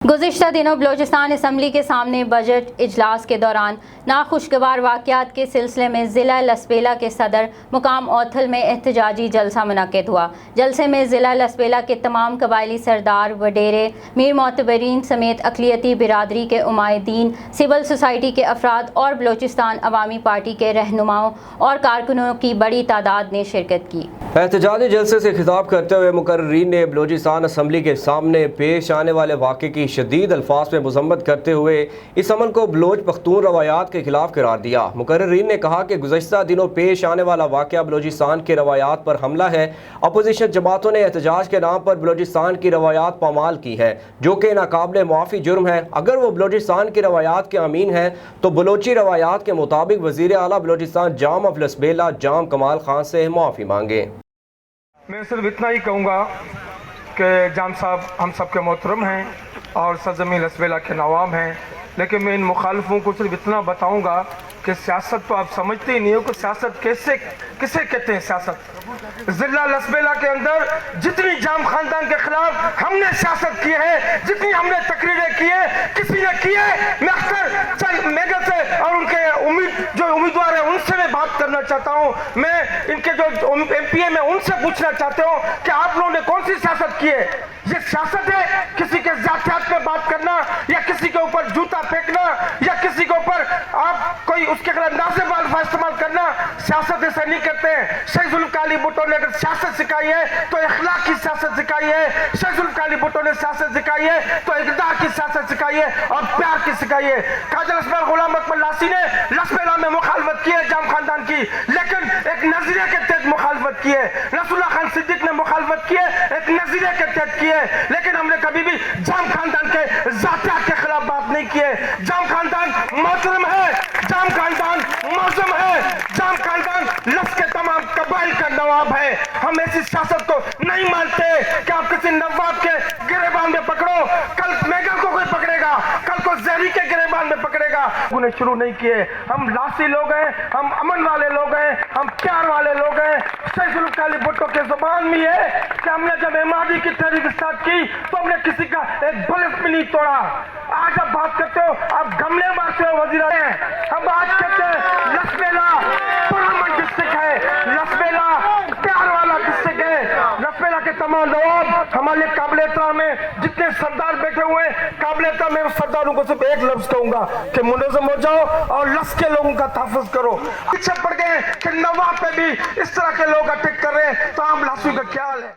गुज़िश्ता दिनों बलूचिस्तान असम्बली के सामने बजट इजलास के दौरान नाखुशगवार वाक़यात के सिलसिले में ज़िला लसबेला के सदर मुकाम औथल में एहतजाजी जलसा मुनक़्क़िद हुआ। जलसे में ज़िला लसबेला के तमाम कबायली सरदार, वडेरे, मीर मोतबरीन समेत अक़लियती बिरादरी के उमायदीन, सिविल सोसाइटी के अफराद और बलूचिस्तान अवामी पार्टी के रहनुमाओं और कारकुनों की बड़ी तादाद ने शिरकत की। एहतजाजी जलसे से खिताब करते हुए मुकर्रिरीन ने बलूचिस्तान असम्बली के सामने पेश आने वाले वाक़े की शदीद अल्फाज में मज़म्मत करते हुए इस अमल को बलोच पख्तून रवायात के खिलाफ करार दिया। मुकर्रिरीन ने कहा कि गुज़श्ता दिनों पेश आने वाला वाक़या बलूचिस्तान की रवायात पर हमला है। अपोजिशन जमातों ने एहतजाज के नाम पर बलूचिस्तान की रवायात पामाल की है, जो कि नाकाबिल मुआफ़ी जुर्म है। अगर वो बलूचिस्तान की रवायात के अमीन हैं तो बलोची रवायात के मुताबिक वज़ीर आला बलूचिस्तान जाम ऑफ लसबेला जाम कमाल खान से मुआफ़ी मांगे। मैं सिर्फ इतना ही कहूँगा कि जाम साहब हम सब के मोहतरम हैं और सरज़मीन लसबेला के नवाब हैं, लेकिन मैं इन मुखालफों को सिर्फ इतना बताऊँगा कि सियासत तो आप समझते ही नहीं हो कि सियासत किसे कहते हैं। सियासत ज़िला लसबेला के अंदर जितनी जाम खानदान के खिलाफ हमने सियासत की है, जितनी हमने तकरीरें की है, किसी ने की है। मैं अक्सर चंद मेगा से और उनके उम्मीदवार है उनसे मैं बात करना चाहता हूँ। मैं इनके जो MP है मैं उनसे पूछना चाहता हूँ कि आप लोगों ने कौन सी सियासत की है। ये सियासत है किसी के जातियात पे बात करना, या किसी के ऊपर जूता फेंकना, या किसी के ऊपर आप कोई उसके खिलाफ नाज़िब अल्फाज इस्तेमाल करना। सियासत ऐसा नहीं करते हैं। शेख जुल्फ़िकार अली भुट्टो ने अगर सियासत सिखाई है तो इखलाक की सियासत सिखाई है। शेख जुल्फ़िकार अली भुट्टो ने सियासत सिखाई है तो इक़्तिदार की सियासत सिखाई है और प्यार की सिखाई है। ख्वाजा लसबेला गुलाम अकबर लासी ने लसबेला में मुखालफत की है जाम खानदान की, लेकिन एक नजरिए के तहत मुखालफत की है। नसरुल्लाह खान सिद्दीक ने मुखालफत की है एक नजरिए के तहत की है, लेकिन हमने कभी भी जाम खानदान के जातियात के खिलाफ बात नहीं की है। जाम खानदान मोहतरम है, जाम खानदान मौजूम है, जाम खानदान लफ्ज़ के तमाम कबाइल का नवाब है। हम ऐसी सियासत को नहीं मानते कि आप किसी नवाब के गिरेबान में पकड़ो, कल मेगा को कोई पकड़ेगा, कल को जहरी के गिरेबान में पकड़ेगा। उन्हें शुरू नहीं किए। हम लासी लोग हैं, हम अमन वाले लोग हैं, हम प्यार वाले लोग हैं। शेख जुल्फ़िकार अली भुट्टो के जुबान में है कि हमने जब एमादी की तहरीक स्टार्ट की तो हमने किसी का एक बलस भी नहीं तोड़ा। आज आप बात करते हो, आप गमले मारते हो वजीर हम बात करते हैं लसबेला पुरअमन डिस्ट्रिक्ट है, लसबेला प्यार वाला डिस्ट्रिक्ट है। लसबेला के तमाम नवाब हमारे काबिल एहतराम है, जितने सरदार बैठे हुए हैं काबिल एहतराम। मैं सरदारों को सिर्फ एक लफ्ज कहूंगा कि मुनज़्ज़म हो जाओ और लस के लोगों का तहफ़्फ़ुज़ करो। पीछे पड़ गए कि नवाब पे भी इस तरह के लोग अटैक कर रहे हैं, तो आम लाशों का क्या हाल है।